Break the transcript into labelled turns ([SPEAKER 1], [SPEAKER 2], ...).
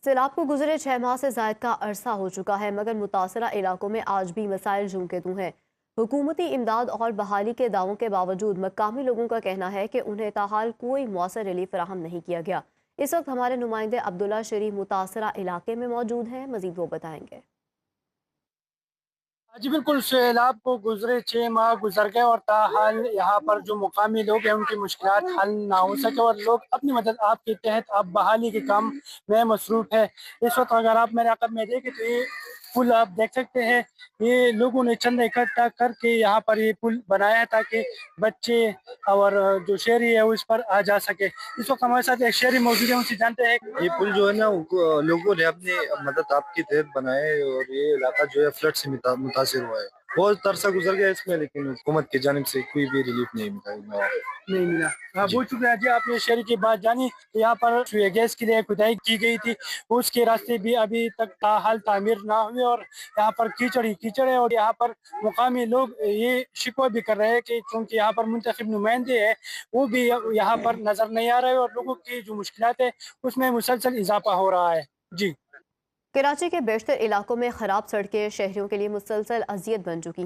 [SPEAKER 1] سیلاب کو گزرے 6 ماہ سے زائد کا عرصہ ہو چکا ہے، مگر متاثرہ علاقوں میں آج بھی مسائل جوں کے توں ہیں۔ حکومتی امداد اور بحالی کے دعووں کے باوجود مقامی لوگوں کا کہنا ہے کہ انہیں تاحال کوئی مؤثر ریلیف فراہم نہیں کیا گیا۔ اس وقت ہمارے نمائندے عبداللہ شریف متاثرہ علاقے میں موجود ہیں، مزید وہ بتائیں گے۔
[SPEAKER 2] جی بالکل، سیلاب کو گزرے 6 ماہ گزر گئے اور تاحال یہاں پر جو مقامی لوگ ہیں ان کی مشکلات حل نہ ہو سکے اور لوگ اپنی مدد آپ کے تحت اب بحالی کے کام میں مصروف ہے۔ اس وقت اگر آپ میرے عقب میں دیکھیں تو یہ پل آپ دیکھ سکتے ہیں، یہ لوگوں نے چندہ اکٹھا کر کے یہاں پر یہ پل بنایا ہے تاکہ بچے اور جو شہری ہے اس پر آ جا سکے۔ اس وقت ہمارے ساتھ ایک شہری موجود ہے، ان سے جانتے ہیں
[SPEAKER 3] یہ پل جو ہے نا لوگوں نے اپنی مدد آپ کے تحت بنائے اور یہ علاقہ جو ہے فلڈ سے متاثر ہوا ہے۔ بہت عرصہ گزر گیا اس میں، لیکن حکومت کی جانب سے کوئی بھی ریلیف نہیں
[SPEAKER 2] ملا۔
[SPEAKER 3] جی
[SPEAKER 2] بہت شکریہ جی، آپ نے شہری کی بات جانی۔ یہاں پر گیس کے لیے کھدائی کی گئی تھی، اس کے راستے بھی ابھی تک تاحال تعمیر نہ ہوئے اور یہاں پر کیچڑ ہی کیچڑ ہے۔ اور یہاں پر مقامی لوگ یہ شکوہ بھی کر رہے ہیں کہ چونکہ یہاں پر منتخب نمائندے ہیں وہ بھی یہاں پر نظر نہیں آ رہے اور لوگوں کی جو مشکلات ہے اس میں مسلسل اضافہ ہو رہا ہے۔ جی
[SPEAKER 1] کراچی کے بیشتر علاقوں میں خراب سڑکیں شہریوں کے لیے مسلسل اذیت بن چکی ہیں۔